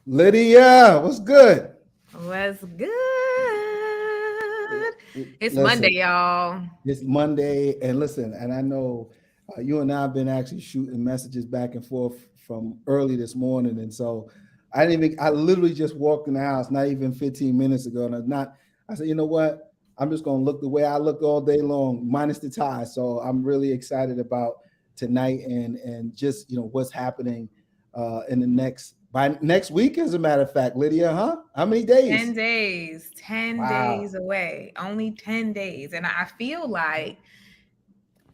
Lydia, what's good? What's good? It's Monday, Listen, y'all. it's Monday, and listen, and I know you and I have been actually shooting messages back and forth from early this morning, and so I literally just walked in the house, not even 15 minutes ago, and I said, you know what? I'm just gonna look the way I look all day long, minus the tie. So I'm really excited about tonight and just what's happening in the by next week, as a matter of fact, Lydia, huh? How many 10 days? days, 10 Wow. days away, only 10 days. And I feel like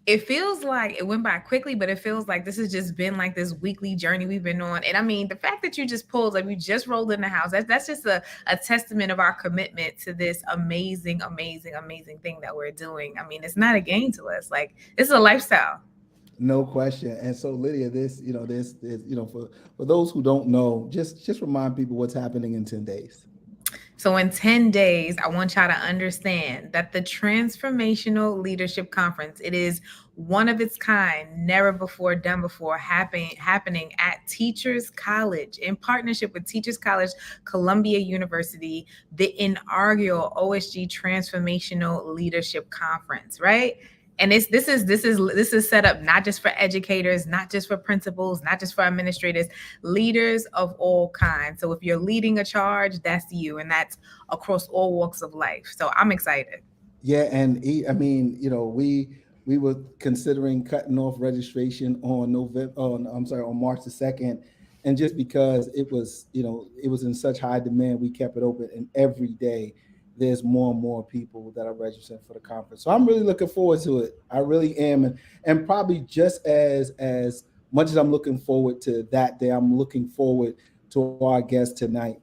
it feels like it went by quickly, but it feels like this has just been like this weekly journey we've been on. And I mean, the fact that you just pulled, like you just rolled in the house, that's just a testament of our commitment to this amazing, amazing, amazing thing that we're doing. I mean, it's not a game to us. Like, it's a lifestyle. No question. And so, Lydia, for those who don't know, just remind people what's happening in 10 days. So, in 10 days, I want y'all to understand that the Transformational Leadership Conference, it is one of its kind, never before done before, happening at Teachers College in partnership with Teachers College, Columbia University, the inaugural OSG Transformational Leadership Conference, right? And this is set up not just for educators, not just for principals, not just for administrators, leaders of all kinds. So if you're leading a charge, that's you, and that's across all walks of life. So I'm excited. Yeah, and I mean, we were considering cutting off registration on November. On I'm sorry, on March the 2nd, and just because it was in such high demand, we kept it open. And every day, there's more and more people that are registering for the conference. So I'm really looking forward to it. I really am, and probably just as much as I'm looking forward to that day, I'm looking forward to our guest tonight.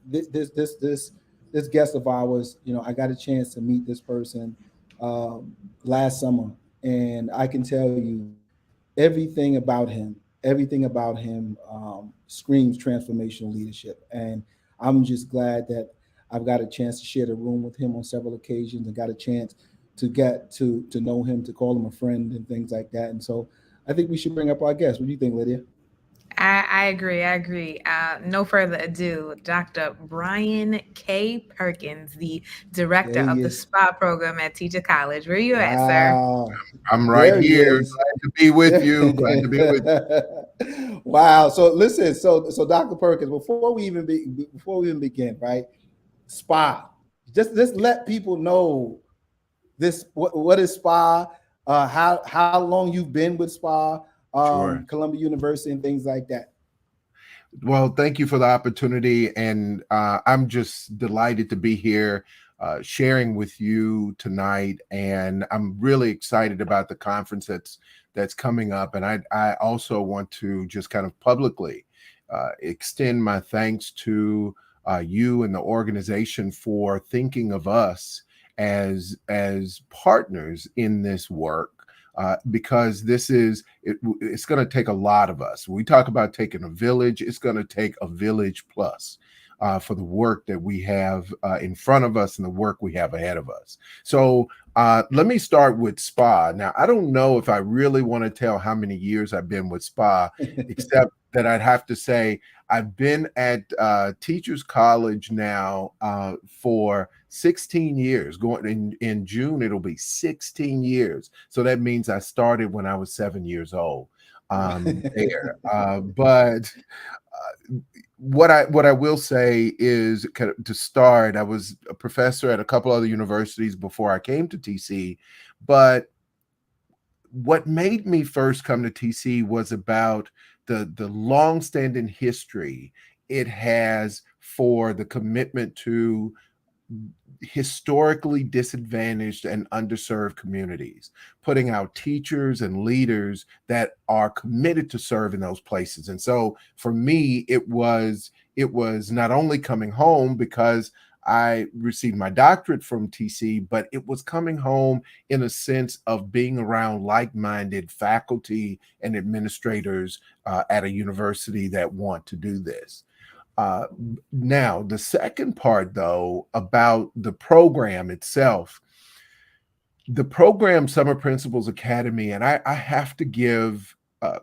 This this this this this guest of ours, I got a chance to meet this person last summer, and I can tell you everything about him screams transformational leadership. And I'm just glad that I've got a chance to share the room with him on several occasions and got a chance to get to know him, to call him a friend and things like that. And so I think we should bring up our guest. What do you think, Lydia? I agree. I agree. No further ado, Dr. Brian K. Perkins, the There director he of the is. SPA program at Teacher College. Where you at, sir? Wow. I'm right There he here. is. Glad to be with you. Glad to be with Wow. So listen, so Dr. Perkins, before we even begin, right? Spa. Just let people know this what is spa, how long you've been with spa, you. Sure. Columbia University and things like that. Well, thank you for the opportunity. And I'm just delighted to be here sharing with you tonight. And I'm really excited about the conference that's coming up. And I also want to just kind of publicly extend my thanks to you and the organization for thinking of us as partners in this work. Because it's going to take a lot of us. When we talk about taking a village, it's going to take a village plus for the work that we have in front of us and the work we have ahead of us. So let me start with SPA. Now, I don't know if I really want to tell how many years I've been with SPA, except that I'd have to say I've been at Teachers College now for 16 years. Going in June, it'll be 16 years. So that means I started when I was 7 years old there. But what I will say is, kind of, to start, I was a professor at a couple other universities before I came to TC. But what made me first come to TC was about the long-standing history it has for the commitment to historically disadvantaged and underserved communities, putting out teachers and leaders that are committed to serve in those places. And so for me, it was not only coming home because I received my doctorate from TC, but it was coming home in a sense of being around like-minded faculty and administrators at a university that want to do this. Uh, Now, the second part, though, about the program itself, the program Summer Principals Academy, and I have to give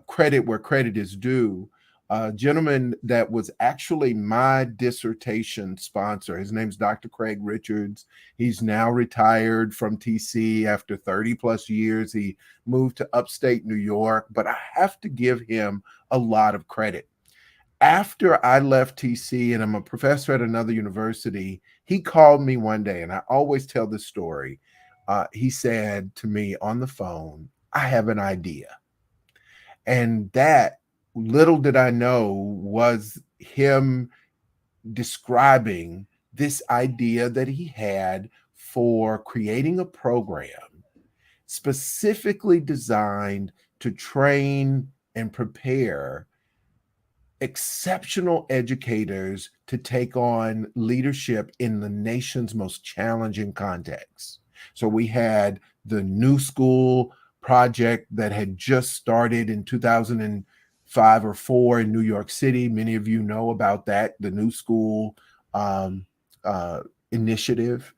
credit where credit is due. a gentleman that was actually my dissertation sponsor. His name's Dr. Craig Richards. He's now retired from TC after 30 plus years. He moved to upstate New York, but I have to give him a lot of credit. After I left TC and I'm a professor at another university, he called me one day, and I always tell this story. He said to me on the phone, I have an idea. And that, little did I know, was him describing this idea that he had for creating a program specifically designed to train and prepare exceptional educators to take on leadership in the nation's most challenging contexts. So we had the New School project that had just started in 2005 or 4 in New York City. Many of you know about that, the New School um, initiative.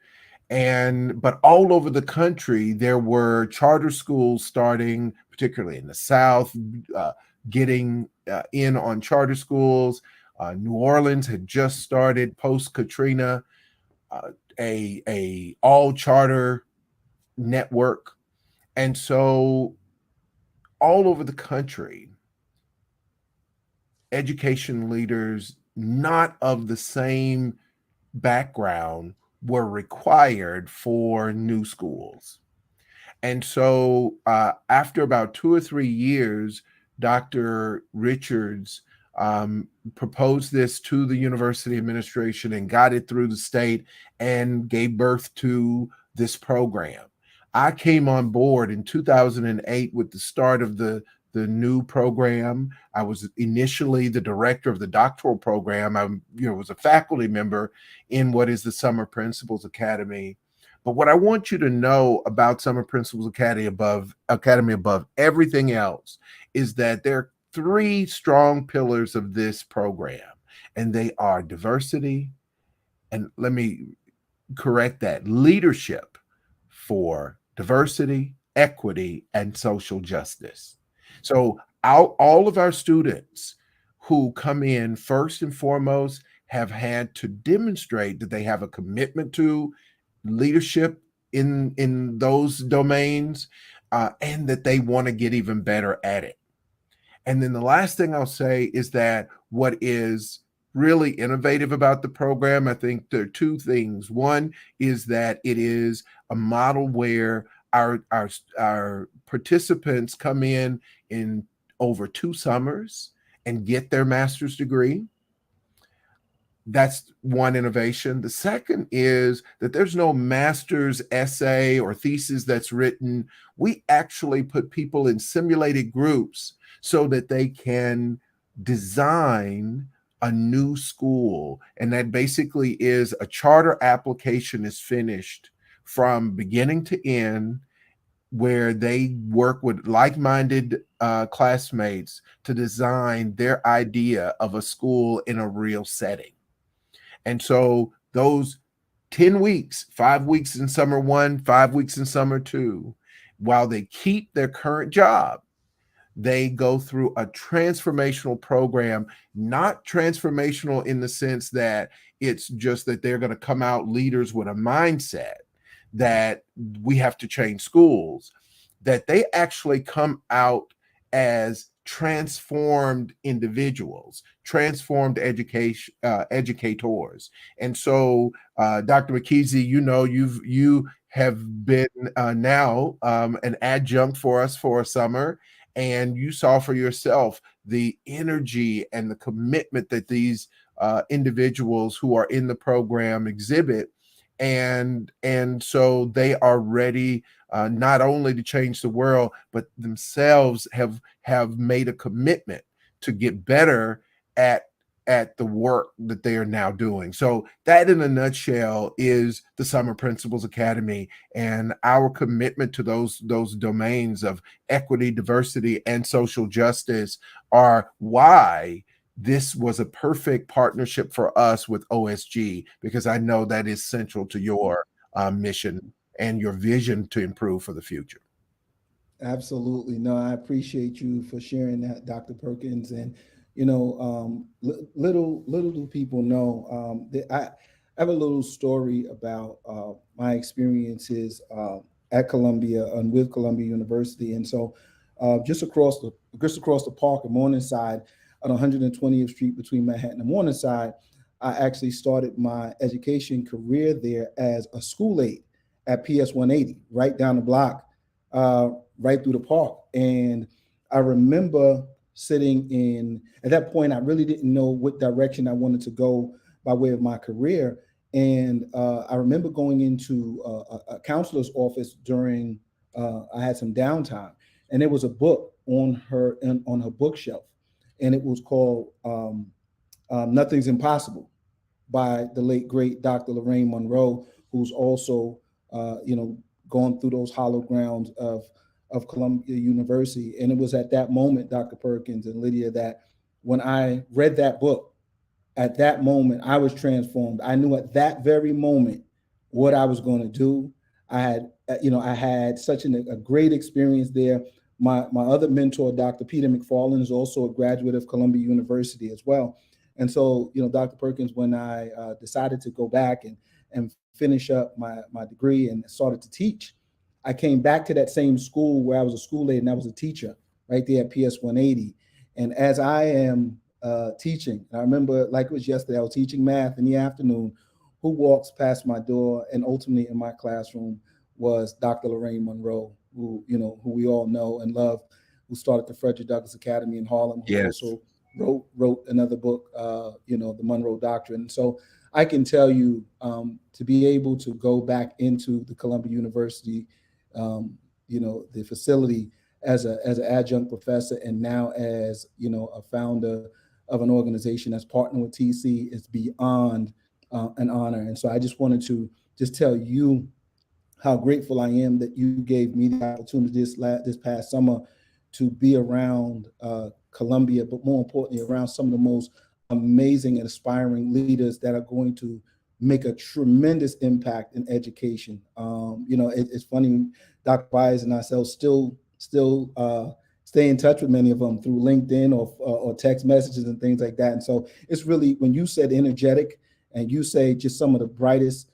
But all over the country, there were charter schools starting, particularly in the South, getting in on charter schools. New Orleans had just started post Katrina, a all charter network, and so all over the country, education leaders not of the same background were required for new schools. And so after about 2 or 3 years, Dr. Richards proposed this to the university administration and got it through the state and gave birth to this program. I came on board in 2008 with the start of the new program. I was initially the director of the doctoral program. I was a faculty member in what is the Summer Principals Academy. But what I want you to know about Summer Principals Academy above everything else is that there are 3 strong pillars of this program, and they are diversity, and let me correct that, leadership for diversity, equity, and social justice. So all of our students who come in, first and foremost, have had to demonstrate that they have a commitment to leadership in those domains, and that they want to get even better at it. And then the last thing I'll say is that what is really innovative about the program, I think there are 2 things. One is that it is a model where our participants come in over 2 summers and get their master's degree. That's one innovation. The second is that there's no master's essay or thesis that's written. We actually put people in simulated groups so that they can design a new school. And that basically is a charter application is finished from beginning to end, where they work with like-minded classmates to design their idea of a school in a real setting. And so those 10 weeks, 5 weeks in summer 1, 5 weeks in summer 2, while they keep their current job, they go through a transformational program, not transformational in the sense that it's just that they're going to come out leaders with a mindset that we have to change schools, that they actually come out as transformed individuals, transformed educators. And so, Dr. McKeezy, you have been now an adjunct for us for a summer, and you saw for yourself the energy and the commitment that these individuals who are in the program exhibit. And so they are ready not only to change the world, but themselves have made a commitment to get better at the work that they are now doing. So that, in a nutshell, is the Summer Principals Academy, and our commitment to those domains of equity, diversity, and social justice are why this was a perfect partnership for us with OSG, because I know that is central to your mission and your vision to improve for the future. Absolutely. No, I appreciate you for sharing that, Dr. Perkins. And, little do people know that I have a little story about my experiences at Columbia and with Columbia University. And so just across the park at Morningside on 120th Street between Manhattan and Morningside, I actually started my education career there as a school aide at PS 180, right down the block, right through the park. And I remember sitting in, at that point, I really didn't know what direction I wanted to go by way of my career. And I remember going into a counselor's office during, I had some downtime, and there was a book on her bookshelf, and it was called Nothing's Impossible by the late great Dr. Lorraine Monroe, who's also gone through those hollow grounds of Columbia University. And it was at that moment, Dr. Perkins and Lydia, that when I read that book, at that moment, I was transformed. I knew at that very moment what I was going to do. I had such a great experience there. My other mentor, Dr. Peter McFarland, is also a graduate of Columbia University as well. And so, Dr. Perkins, when I decided to go back and finish up my degree and started to teach, I came back to that same school where I was a school aide and I was a teacher right there at PS 180. And as I am teaching, I remember like it was yesterday, I was teaching math in the afternoon. Who walks past my door and ultimately in my classroom was Dr. Lorraine Monroe, who we all know and love, who started the Frederick Douglass Academy in Harlem, who Yes. also wrote another book, the Monroe Doctrine. So I can tell you, to be able to go back into the Columbia University, the facility as an adjunct professor, and now as a founder of an organization that's partnering with TC is beyond an honor. And so I just wanted to just tell you how grateful I am that you gave me the opportunity this past summer to be around Columbia, but more importantly, around some of the most amazing and aspiring leaders that are going to make a tremendous impact in education. It's funny, Dr. Byers and ourselves still stay in touch with many of them through LinkedIn or text messages and things like that. And so it's really, when you said energetic and you say just some of the brightest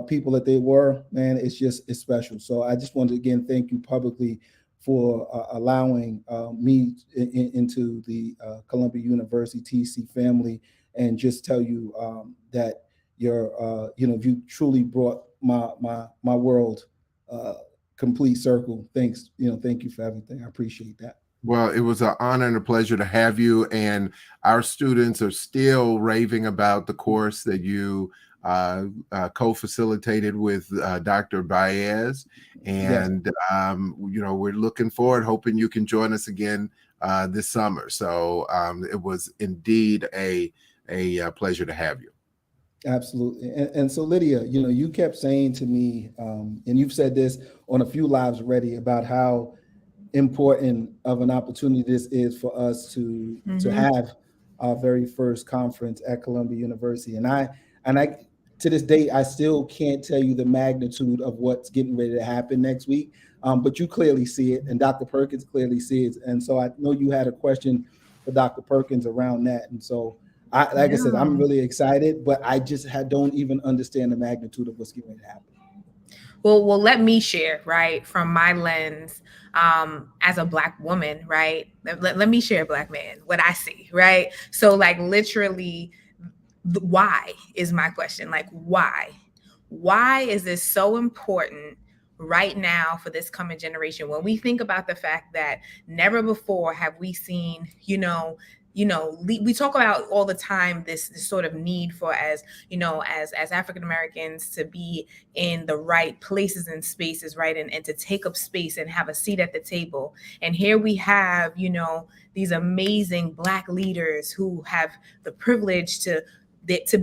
people that they were, man, it's special. So I just wanted to again thank you publicly for allowing me into the Columbia University TC family, and just tell you that you truly brought my world complete circle. Thanks, thank you for everything. I appreciate that. Well, it was an honor and a pleasure to have you. And our students are still raving about the course that you co-facilitated with Dr. Baez. And, yes. We're looking forward, hoping you can join us again this summer. So it was indeed a pleasure to have you. Absolutely. And so, Lydia, you kept saying to me, and you've said this on a few lives already, about how important of an opportunity this is for us to have our very first conference at Columbia University. And I to this day, I still can't tell you the magnitude of what's getting ready to happen next week. But you clearly see it, and Dr. Perkins clearly sees it. And so I know you had a question for Dr. Perkins around that. And so I said, I'm really excited, but I just don't even understand the magnitude of what's getting ready to happen. Well, let me share, right, from my lens as a Black woman, right? Let me share, Black man, what I see, right? So like literally, why is my question. Like, why? Why is this so important right now for this coming generation? When we think about the fact that never before have we seen, we talk about all the time this sort of need for, as African Americans, to be in the right places and spaces, right, and to take up space and have a seat at the table. And here we have, these amazing Black leaders who have the privilege to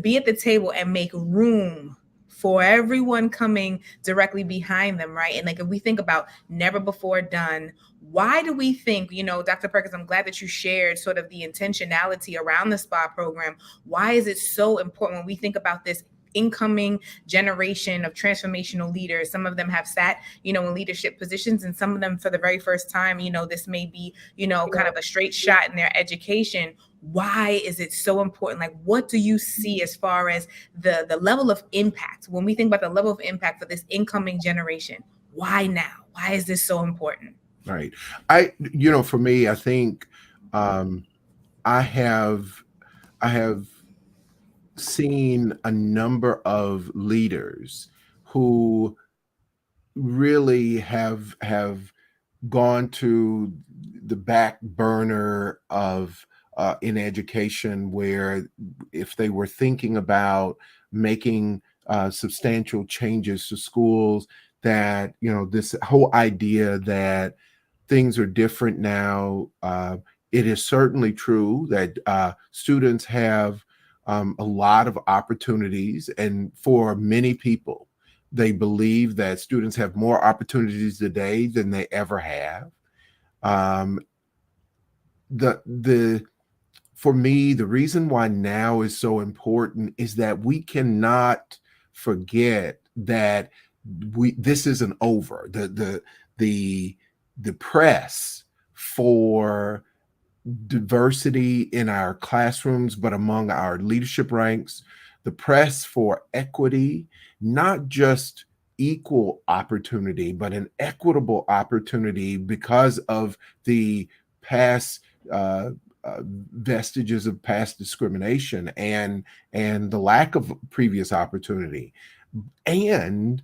be at the table and make room for everyone coming directly behind them, right? And like, if we think about never before done, why do we think, Dr. Perkins, I'm glad that you shared sort of the intentionality around the SPA program. Why is it so important when we think about this incoming generation of transformational leaders. Some of them have sat, in leadership positions, and some of them for the very first time, this may be, kind of a straight shot in their education. Why is it so important? Like, what do you see as far as the level of impact? When we think about the level of impact for this incoming generation, why now? Why is this so important? Right. For me, I think um, I have seen a number of leaders who really have gone to the back burner of in education, where if they were thinking about making substantial changes to schools, that this whole idea that things are different now. It is certainly true that students have a lot of opportunities, and for many people, they believe that students have more opportunities today than they ever have. Um, the For me, the reason why now is so important is that we cannot forget that this isn't over. The press for diversity in our classrooms, but among our leadership ranks, the press for equity, not just equal opportunity, but an equitable opportunity because of the past vestiges of past discrimination and the lack of previous opportunity, and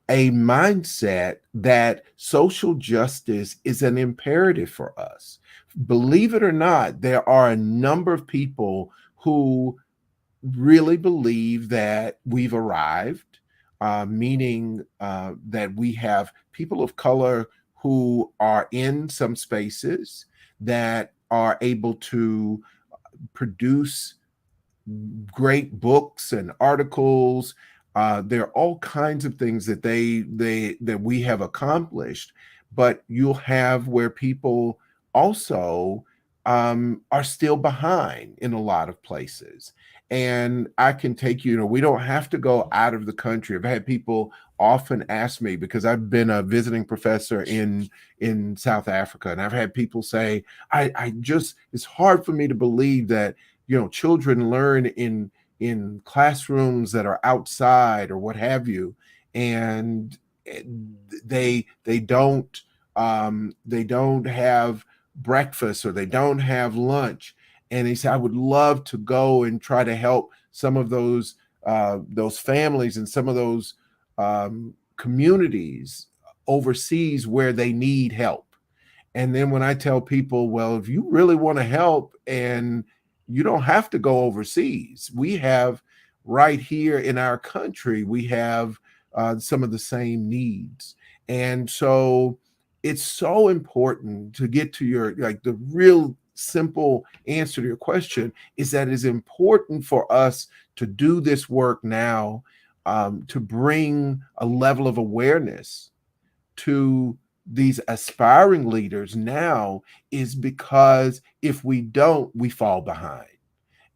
a mindset that social justice is an imperative for us. Believe it or not, there are a number of people who really believe that we've arrived, meaning that we have people of color who are in some spaces that are able to produce great books and articles. There are all kinds of things that that we have accomplished, but you'll have where people also are still behind in a lot of places. And I can take we don't have to go out of the country. I've had people often ask me, because I've been a visiting professor in South Africa, and I've had people say, I just, it's hard for me to believe that children learn in classrooms that are outside or what have you, and they don't have breakfast, or they don't have lunch. And he said, I would love to go and try to help some of those families and some of those communities overseas where they need help. And then when I tell people, well, if you really want to help, and you don't have to go overseas, we have right here in our country, we have some of the same needs. And so it's so important to get to your, like, the real simple answer to your question is that it's important for us to do this work now, to bring a level of awareness to these aspiring leaders now, is because if we don't, we fall behind.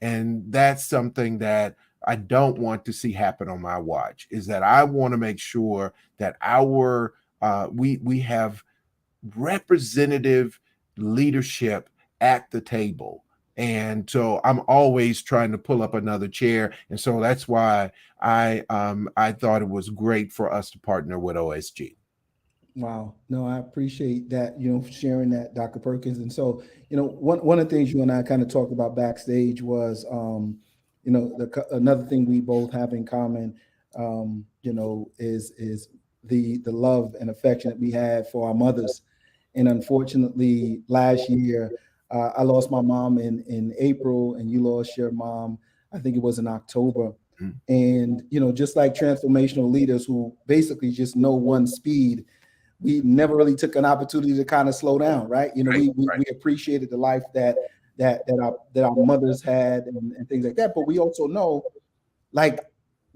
And that's something that I don't want to see happen on my watch, is that I want to make sure that our we have representative leadership at the table. And so I'm always trying to pull up another chair. And so that's why I thought it was great for us to partner with OSG. Wow. No, I appreciate that, sharing that, Dr. Perkins. And so, one of the things you and I kind of talked about backstage was, another thing we both have in common, is the love and affection that we have for our mothers. And unfortunately, last year, I lost my mom in April, and you lost your mom, I think it was in October. Mm. And, just like transformational leaders who basically just know one speed, we never really took an opportunity to kind of slow down, right? We appreciated the life that our mothers had, and things like that. But we also know, like,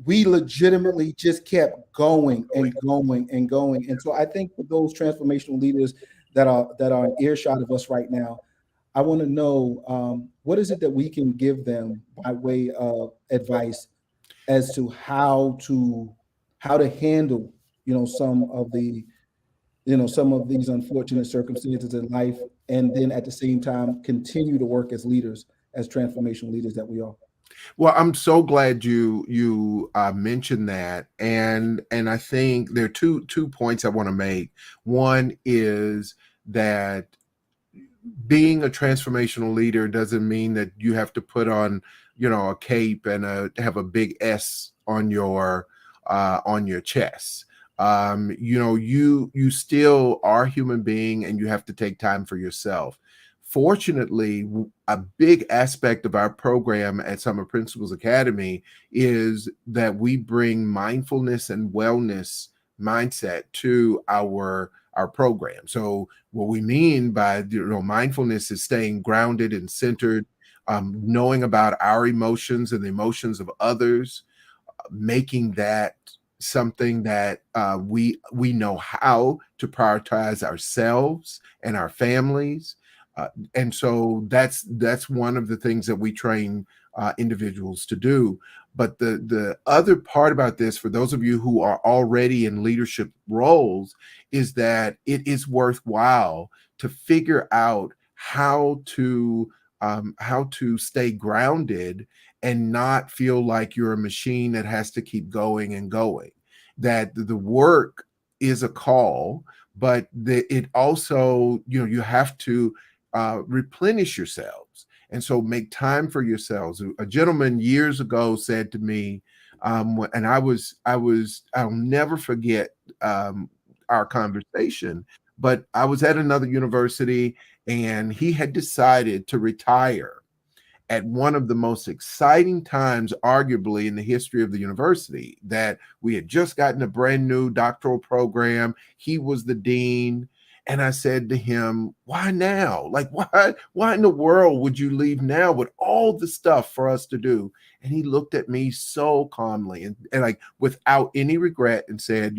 we legitimately just kept going and going and going. And so I think for those transformational leaders that are in earshot of us right now, I want to know, what is it that we can give them by way of advice as to how to handle, some of the, some of these unfortunate circumstances in life, and then at the same time continue to work as leaders, as transformational leaders that we are. Well, I'm so glad you mentioned that, and I think there are two points I want to make. One is that being a transformational leader doesn't mean that you have to put on, a cape and have a big S on your chest. You still are a human being, and you have to take time for yourself. Fortunately, a big aspect of our program at Summer Principles Academy is that we bring mindfulness and wellness mindset to our program. So what we mean by mindfulness is staying grounded and centered, knowing about our emotions and the emotions of others, making that something that we know how to prioritize ourselves and our families. And so that's one of the things that we train individuals to do. But the other part about this, for those of you who are already in leadership roles, is that it is worthwhile to figure out how to stay grounded and not feel like you're a machine that has to keep going and going. That the work is a call, but it also, you have to replenish yourselves. And so make time for yourselves. A gentleman years ago said to me, and I'll never forget our conversation, but I was at another university and he had decided to retire at one of the most exciting times, arguably, in the history of the university. That we had just gotten a brand new doctoral program. He was the dean. And I said to him, why now? Like, why in the world would you leave now with all the stuff for us to do? And he looked at me so calmly and like without any regret and said,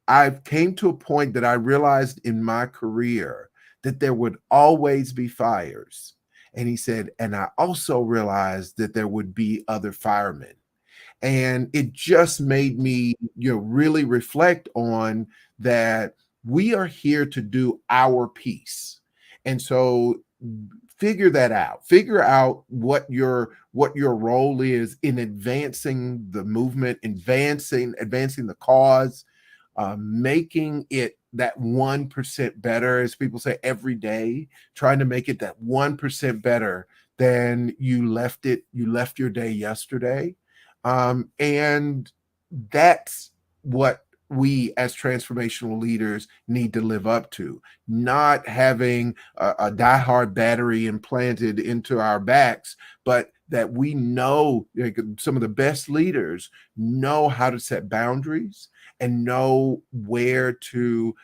I've came to a point that I realized in my career that there would always be fires. And he said, and I also realized that there would be other firemen. And it just made me, really reflect on that we are here to do our piece. And so figure that out. Figure out what your role is in advancing the movement, advancing the cause, making it that 1% better, as people say, every day, trying to make it that 1% better than you left your day yesterday. And that's what we as transformational leaders need to live up to, not having a diehard battery implanted into our backs, but that we know, like, some of the best leaders know how to set boundaries and know where to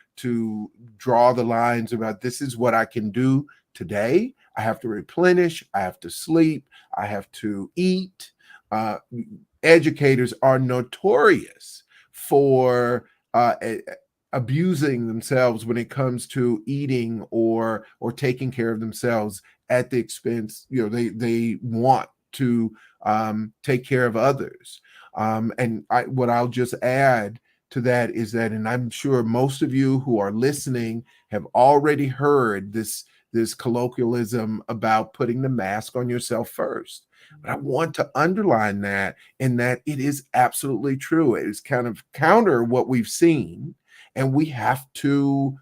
draw the lines about this is what I can do today. I have to replenish, I have to sleep, I have to eat. Educators are notorious for abusing themselves when it comes to eating or taking care of themselves at the expense. They want to take care of others. And what I'll just add to that is that, and I'm sure most of you who are listening have already heard this colloquialism about putting the mask on yourself first. But I want to underline that, in that it is absolutely true. It is kind of counter what we've seen, and we have to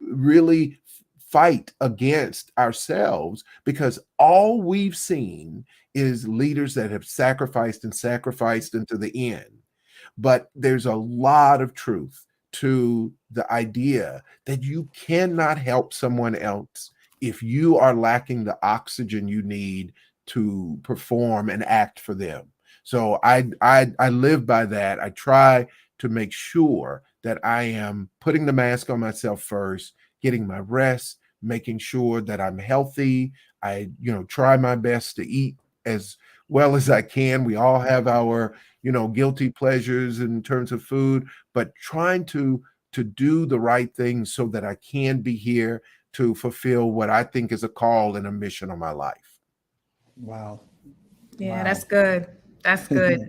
really fight against ourselves, because all we've seen is leaders that have sacrificed and sacrificed into the end. But there's a lot of truth to the idea that you cannot help someone else if you are lacking the oxygen you need to perform and act for them. So I live by that. I try to make sure that I am putting the mask on myself first, getting my rest, making sure that I'm healthy. I, try my best to eat as well as I can. We all have our, guilty pleasures in terms of food, but trying to do the right things so that I can be here to fulfill what I think is a call and a mission on my life. Wow. Yeah, Wow. that's good. That's good.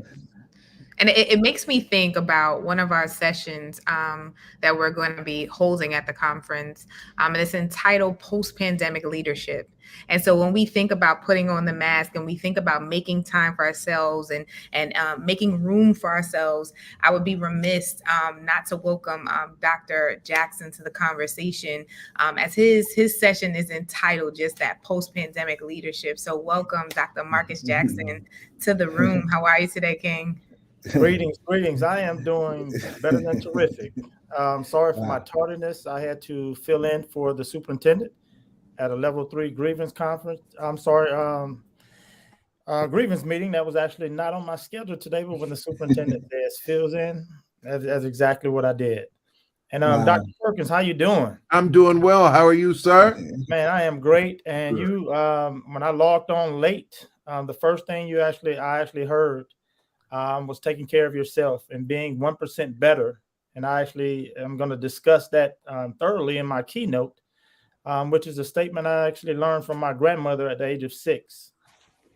And it makes me think about one of our sessions that we're going to be holding at the conference. And it's entitled Post-Pandemic Leadership. And so when we think about putting on the mask and we think about making time for ourselves and making room for ourselves, I would be remiss not to welcome Dr. Jackson to the conversation, as his session is entitled just that, Post-Pandemic Leadership. So welcome, Dr. Marcus Jackson, to the room. How are you today, King? Greetings. I am doing better than terrific. Sorry for my Wow. tardiness. I had to fill in for the superintendent at a level 3 grievance conference. I'm sorry, grievance meeting that was actually not on my schedule today, but when the superintendent says fills in, that's exactly what I did. And Wow. Dr. Perkins, how you doing? I'm doing well. How are you, sir? Man, I am great. And Good. you, when I logged on late, the first thing I actually heard was taking care of yourself and being 1% better. And I actually am going to discuss that thoroughly in my keynote, which is a statement I actually learned from my grandmother at the age of 6,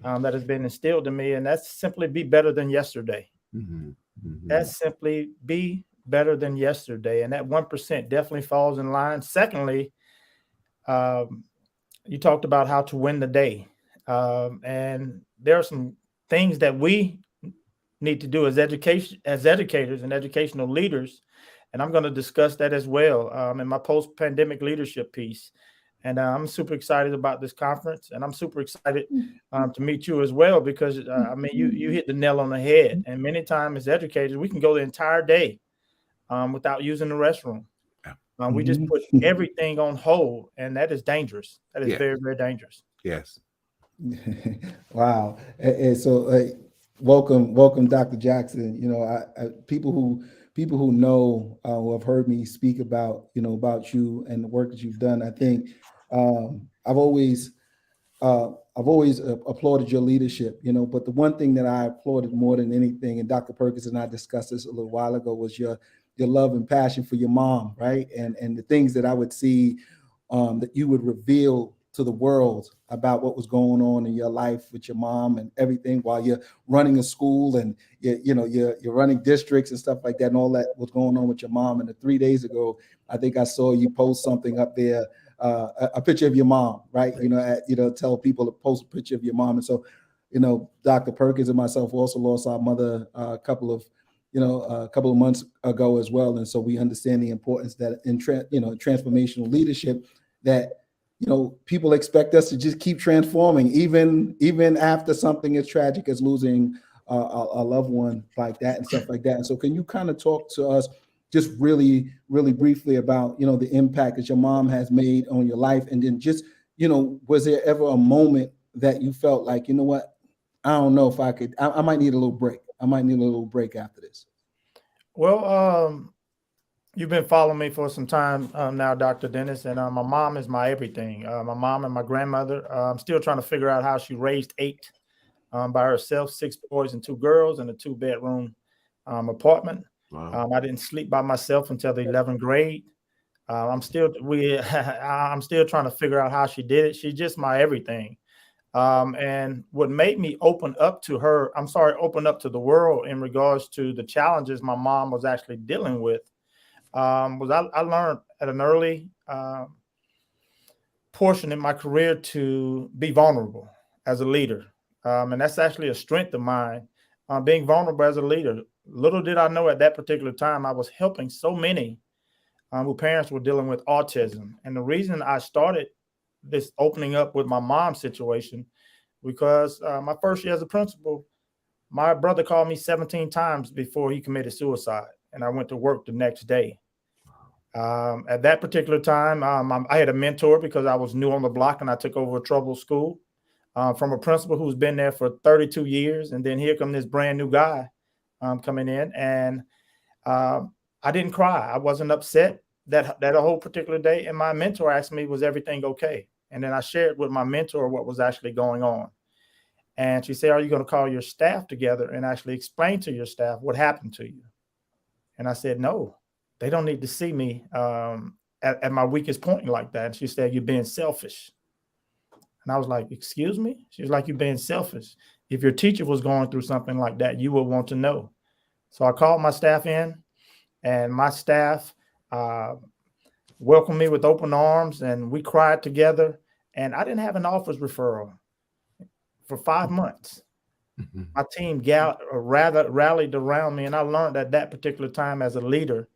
that has been instilled in me. And that's simply be better than yesterday. Mm-hmm. Mm-hmm. That's simply be better than yesterday. And that 1% definitely falls in line. Secondly, you talked about how to win the day. And there are some things that we need to do as educators and educational leaders, and I'm going to discuss that as well in my post-pandemic leadership piece. And I'm super excited about this conference, and I'm super excited to meet you as well, because I mean, you hit the nail on the head. And many times as educators, we can go the entire day without using the restroom. We just put everything on hold, and that is dangerous. That is Yes. very, very dangerous. Yes. Wow. And so welcome, Dr. Jackson. You know, people who know, who have heard me speak about, about you and the work that you've done. I think I've always applauded your leadership, but the one thing that I applauded more than anything, and Dr. Perkins and I discussed this a little while ago, was your love and passion for your mom, right? And the things that I would see that you would reveal to the world about what was going on in your life with your mom and everything while you're running a school and you're running districts and stuff like that, and all that was going on with your mom. And 3 days ago, I think I saw you post something up there, a picture of your mom, right? Tell people to post a picture of your mom. And so, Dr. Perkins and myself also lost our mother a couple of months ago as well. And so we understand the importance that in transformational leadership, that people expect us to just keep transforming, even after something as tragic as losing a loved one like that and stuff like that. And so can you kind of talk to us just really, really briefly about, the impact that your mom has made on your life? And then just, was there ever a moment that you felt like, you know what, I don't know if I could, I might need a little break. I might need a little break after this. Well, you've been following me for some time now, Dr. Dennis, and my mom is my everything. My mom and my grandmother. I'm still trying to figure out how she raised 8 by herself, 6 boys and 2 girls in a 2-bedroom apartment. Wow. I didn't sleep by myself until the 11th grade. I'm still trying to figure out how she did it. She's just my everything. And what made me open up to the world in regards to the challenges my mom was actually dealing with, was I learned at an early portion in my career to be vulnerable as a leader. And that's actually a strength of mine, being vulnerable as a leader. Little did I know at that particular time, I was helping so many whose parents were dealing with autism. And the reason I started this opening up with my mom's situation, because my first year as a principal, my brother called me 17 times before he committed suicide. And I went to work the next day. At that particular time, I had a mentor because I was new on the block and I took over a troubled school from a principal who's been there for 32 years. And then here comes this brand new guy coming in, and I didn't cry. I wasn't upset that whole particular day. And my mentor asked me, was everything okay? And then I shared with my mentor what was actually going on. And she said, are you going to call your staff together and actually explain to your staff what happened to you? And I said, no, they don't need to see me at my weakest point like that. And she said, you're being selfish. And I was like, excuse me? She was like, you're being selfish. if your teacher was going through something like that, you would want to know. So I called my staff in, and my staff welcomed me with open arms, and we cried together. And I didn't have an office referral for 5 months. Mhm. My team rallied around me, and I learned at that particular time as a leader,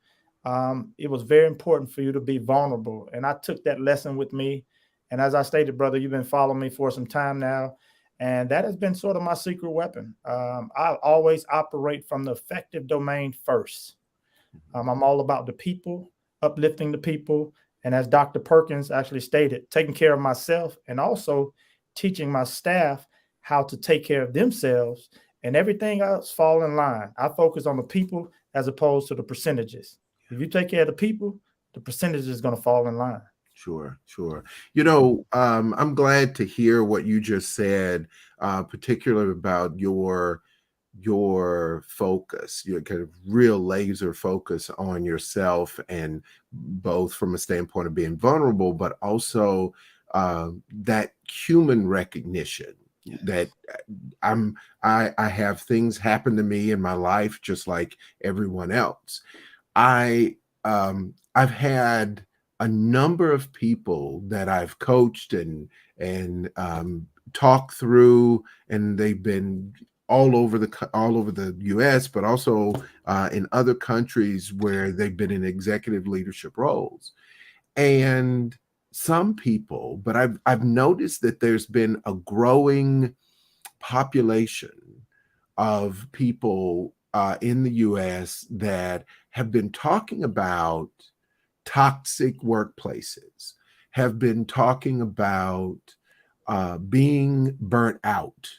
it was very important for you to be vulnerable. And I took that lesson with me. And as I stated, brother, you've been following me for some time now, and that has been sort of my secret weapon. I always operate from the effective domain first. I'm all about the people, uplifting the people, and as Dr. Perkins actually stated, taking care of myself and also teaching my staff how to take care of themselves, and everything else fall in line. I focus on the people as opposed to the percentages. If you take care of the people, the percentage is going to fall in line. Sure, sure. You know, I'm glad to hear what you just said, particularly about your focus, your kind of real laser focus on yourself, and both from a standpoint of being vulnerable, but also that human recognition that I have things happen to me in my life just like everyone else. I've had a number of people that I've coached and talked through, and they've been all over the U.S., but also in other countries where they've been in executive leadership roles. And some people, but I've noticed that there's been a growing population of people in the U.S. that have been talking about toxic workplaces, have been talking about being burnt out,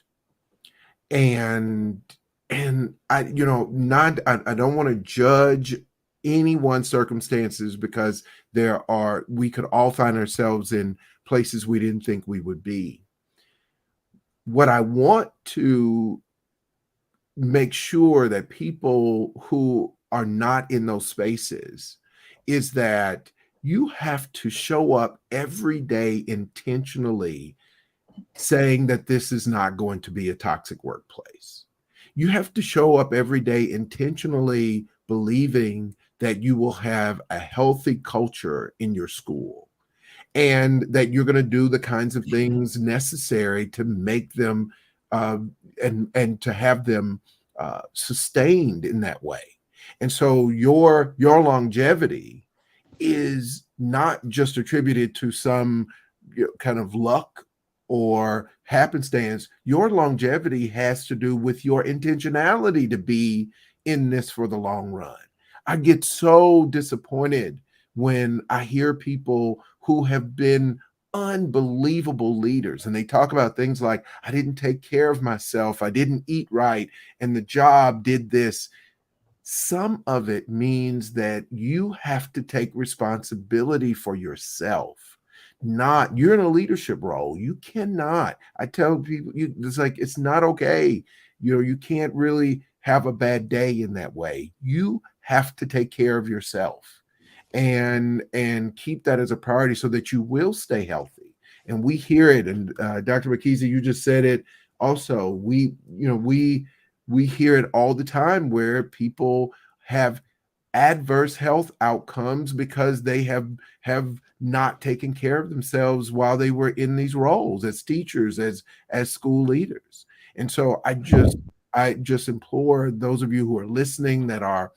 and I, you know, not I don't want to judge anyone's circumstances, because we could all find ourselves in places we didn't think we would be. What I want to make sure that people who are not in those spaces is that you have to show up every day intentionally saying that this is not going to be a toxic workplace. You have to show up every day intentionally believing that you will have a healthy culture in your school, and that you're going to do the kinds of things necessary to make them and to have them sustained in that way. And so your longevity is not just attributed to some kind of luck or happenstance. Your longevity has to do with your intentionality to be in this for the long run. I get so disappointed when I hear people who have been unbelievable leaders and they talk about things like, I didn't take care of myself, I didn't eat right, and the job did this. Some of it means that you have to take responsibility for yourself. Not You're in a leadership role. You cannot. I tell people, it's like, it's not okay. You know, you can't really have a bad day in that way. You have to take care of yourself and keep that as a priority so that you will stay healthy. And we hear it. And Dr. McKeezy, you just said it also. We hear it all the time where people have adverse health outcomes because they have not taken care of themselves while they were in these roles as teachers, as school leaders. And so I just implore those of you who are listening that are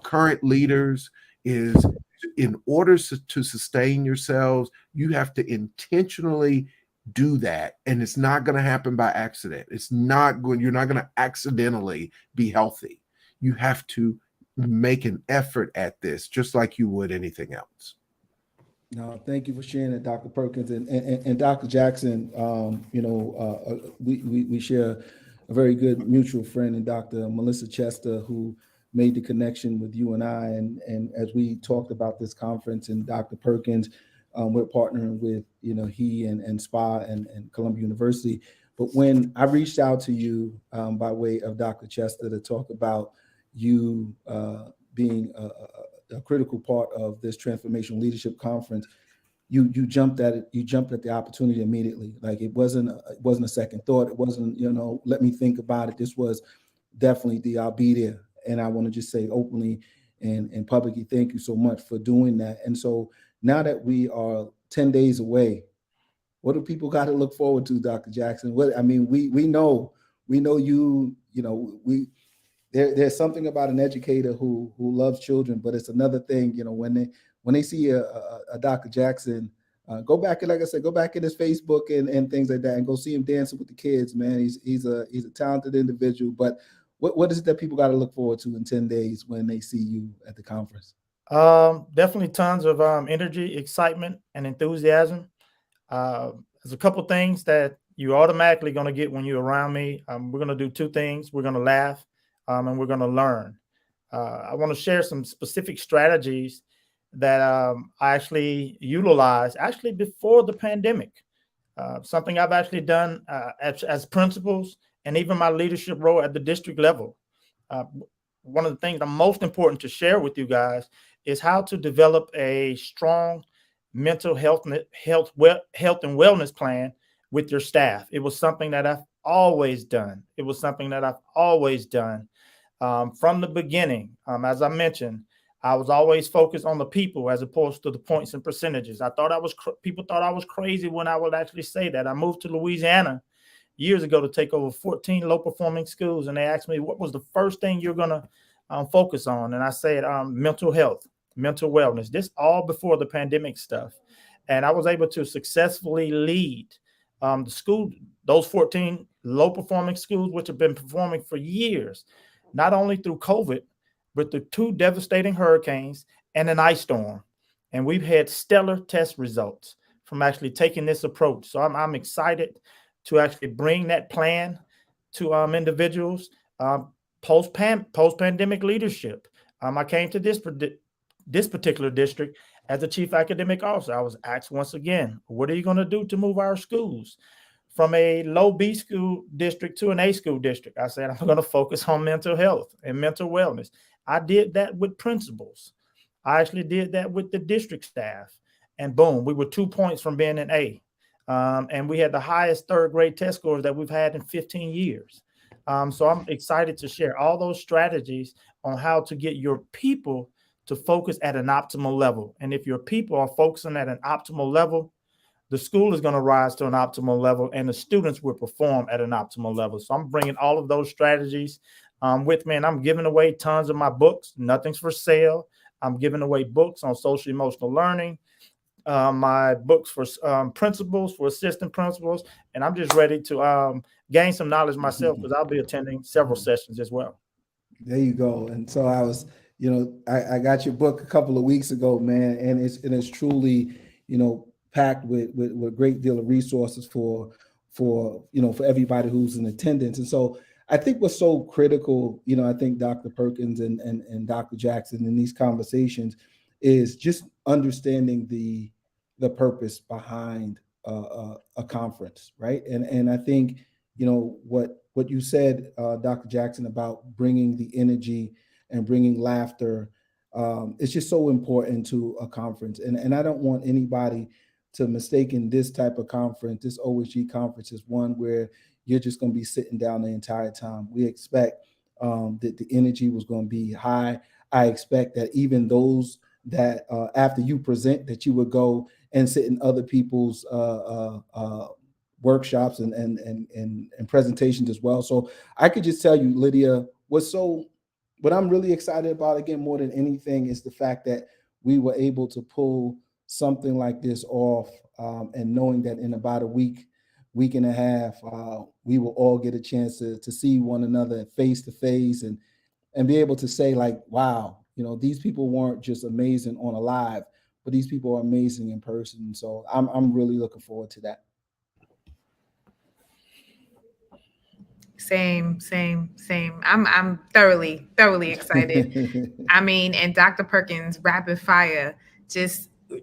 current leaders, is in order to sustain yourselves, you have to intentionally do that. And it's not going to happen by accident. You're not going to accidentally be healthy. You have to make an effort at this, just like you would anything else. No, thank you for sharing it, Dr. Perkins and Dr. Jackson. We share a very good mutual friend in Dr. Melissa Chester, who made the connection with you and I. And as we talked about this conference, and Dr. Perkins, we're partnering with he and SPA and Columbia University. But when I reached out to you by way of Dr. Chester to talk about you being a critical part of this transformational leadership conference, you jumped at it. You jumped at the opportunity immediately. Like it wasn't a second thought. It wasn't, let me think about it. This was definitely the I'll be there. And I want to just say openly and publicly, thank you so much for doing that. And so now that we are 10 days away, what do people got to look forward to, Dr. Jackson? What I mean, we know you. There's something about an educator who loves children, but it's another thing, when they see a Dr. Jackson, go back and, like I said, go back in his Facebook and things like that, and go see him dancing with the kids. Man, he's a talented individual. But what is it that people got to look forward to in 10 days when they see you at the conference? Definitely tons of energy, excitement, and enthusiasm. There's a couple things that you're automatically going to get when you're around me. We're going to do two things. We're going to laugh, and we're going to learn. I want to share some specific strategies that I actually utilized before the pandemic. Something I've actually done as principals, and even my leadership role at the district level. One of the things I'm most important to share with you guys is how to develop a strong mental health and wellness plan with your staff. It was something that I've always done. From the beginning. As I mentioned, I was always focused on the people as opposed to the points and percentages. People thought I was crazy when I would actually say that. I moved to Louisiana years ago to take over 14 low performing schools, and they asked me, what was the first thing you're going to focus on? And I said, mental health, mental wellness. This all before the pandemic stuff. And I was able to successfully lead the school, those 14 low performing schools, which have been performing for years, not only through COVID, but through two devastating hurricanes and an ice storm. And we've had stellar test results from actually taking this approach. So I'm excited to actually bring that plan to individuals post-pandemic leadership. I came to this particular district as the chief academic officer. I was asked once again, what are you going to do to move our schools from a low B school district to an A school district? I said, I'm going to focus on mental health and mental wellness. I did that with principals. I actually did that with the district staff. And boom, we were 2 points from being an A. And we had the highest third grade test scores that we've had in 15 years. So I'm excited to share all those strategies on how to get your people to focus at an optimal level. And if your people are focusing at an optimal level, the school is going to rise to an optimal level, and the students will perform at an optimal level. So I'm bringing all of those strategies with me, and I'm giving away tons of my books. Nothing's for sale. I'm giving away books on social emotional learning, my books for principals, for assistant principals, and I'm just ready to gain some knowledge myself, because I'll be attending several sessions as well. There you go. And so I was, I got your book a couple of weeks ago, man, and it's truly, packed with a great deal of resources for everybody who's in attendance. And so I think what's so critical, I think Dr. Perkins and Dr. Jackson in these conversations is just understanding the purpose behind a conference, right? And I think what you said, Dr. Jackson, about bringing the energy and bringing laughter, it's just so important to a conference. And I don't want anybody to mistaken this type of conference, this OSG conference, is one where you're just going to be sitting down the entire time. We expect that the energy was going to be high. I expect that even those that after you present, that you would go and sit in other people's workshops and presentations as well. So I could just tell you, Lydia, what I'm really excited about, again, more than anything, is the fact that we were able to pull something like this off, and knowing that in about a week and a half, we will all get a chance to see one another face to face and be able to say, like, wow, these people weren't just amazing on a live, but these people are amazing in person. So I'm really looking forward to that. Same. I'm thoroughly excited. I mean, and Dr. Perkins, rapid fire,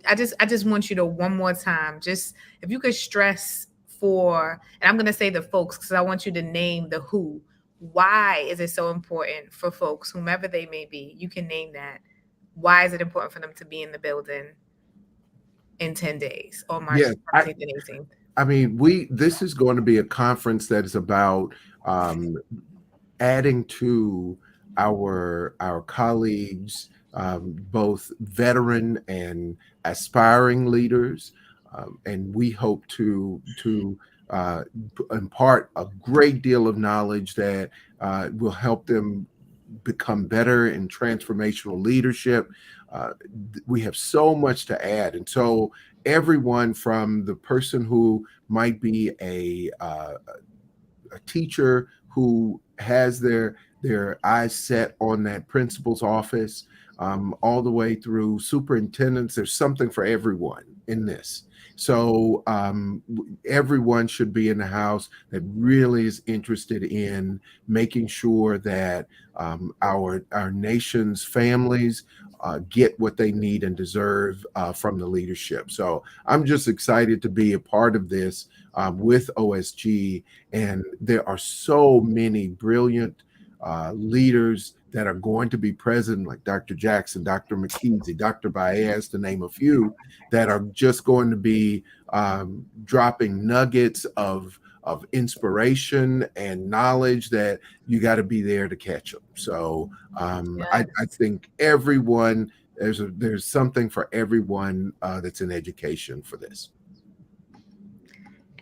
I just want you to one more time, just if you could stress for, and I'm going to say the folks, because I want you to name the who. Why is it so important for folks, whomever they may be? You can name that. Why is it important for them to be in the building? in 10 days on March Yeah, 17th and 18th? I mean, this is going to be a conference that is about adding to our colleagues, both veteran and aspiring leaders, and we hope to impart a great deal of knowledge that will help them become better in transformational leadership. We have so much to add, and so everyone from the person who might be a teacher who has their eyes set on that principal's office, all the way through superintendents. There's something for everyone in this. So everyone should be in the house that really is interested in making sure that our nation's families get what they need and deserve from the leadership. So I'm just excited to be a part of this with OSG. And there are so many brilliant leaders that are going to be present, like Dr. Jackson, Dr. McKenzie, Dr. Baez, to name a few, that are just going to be dropping nuggets of inspiration and knowledge that you got to be there to catch them. So I think everyone, there's something for everyone that's in education for this.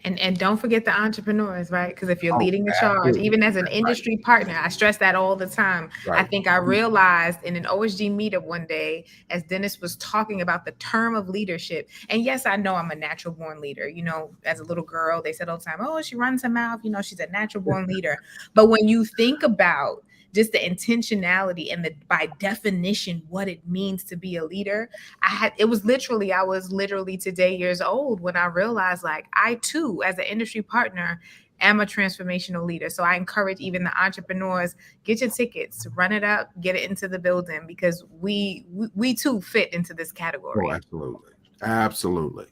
And don't forget the entrepreneurs, right? Because if you're leading the charge, Absolutely. even as an industry partner, I stress that all the time. Right. I think I realized in an OSG meetup one day, as Dennis was talking about the term of leadership. And yes, I know I'm a natural born leader. You know, as a little girl, they said all the time, oh, she runs her mouth. You know, she's a natural born leader. But when you think about just the intentionality and by definition, what it means to be a leader. I was literally today years old when I realized, like, I too, as an industry partner, am a transformational leader. So I encourage even the entrepreneurs, get your tickets, run it up, get it into the building, because we too fit into this category. Oh, absolutely. Absolutely.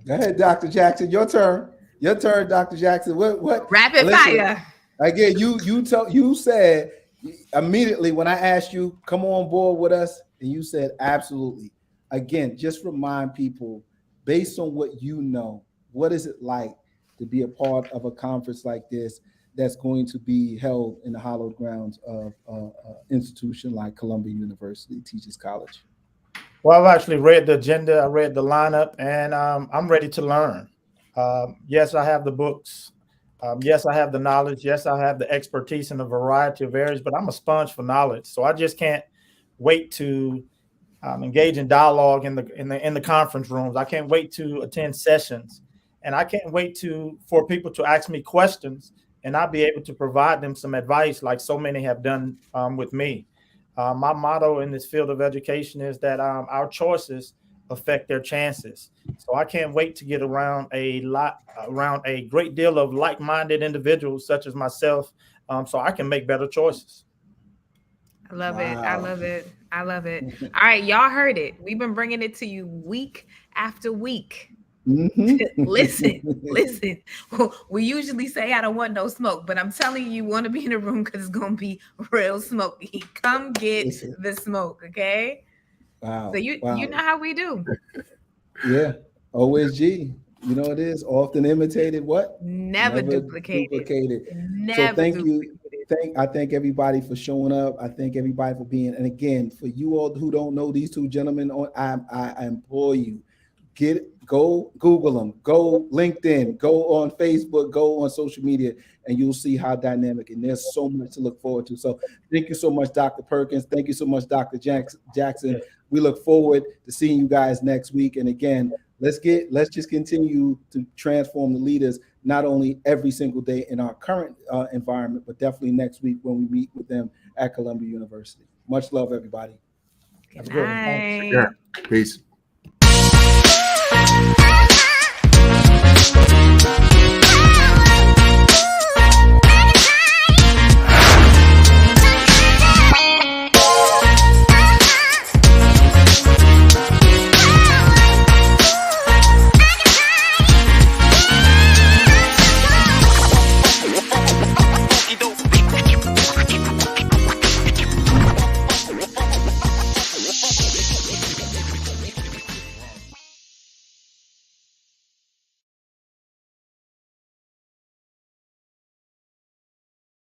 Go ahead, Dr. Jackson. Your turn. Your turn, Dr. Jackson. What? Rapid fire. Again, you said immediately when I asked you, come on board with us, and you said absolutely. Again, just remind people, based on what you know, what is it like to be a part of a conference like this that's going to be held in the hallowed grounds of an institution like Columbia University Teachers College? Well, I've actually read the agenda, I read the lineup, and I'm ready to learn. Yes, I have the books. Yes, I have the knowledge. Yes, I have the expertise in a variety of areas, but I'm a sponge for knowledge. So I just can't wait to engage in dialogue in the conference rooms. I can't wait to attend sessions, and I can't wait for people to ask me questions, and I'll be able to provide them some advice, like so many have done with me. My motto in this field of education is that our choices affect their chances. So I can't wait to get around a great deal of like-minded individuals such as myself, so I can make better choices. I love it. I love it. I love it. All right, y'all heard it. We've been bringing it to you week after week. Mm-hmm. Listen. We usually say I don't want no smoke, but I'm telling you want to be in the room because it's going to be real smoky. Come get the smoke, okay? Wow. So you know how we do. Yeah. OSG. You know it is often imitated. What? Never duplicated. So thank you. I thank everybody for showing up. I thank everybody for being. And again, for you all who don't know these two gentlemen, I implore you, go Google them, go LinkedIn, go on Facebook, go on social media, and you'll see how dynamic. And there's so much to look forward to. So thank you so much, Dr. Perkins. Thank you so much, Dr. Jackson. We look forward to seeing you guys next week. And again, let's just continue to transform the leaders, not only every single day in our current environment, but definitely next week when we meet with them at Columbia University. Much love, everybody. Good night. Yeah. Peace.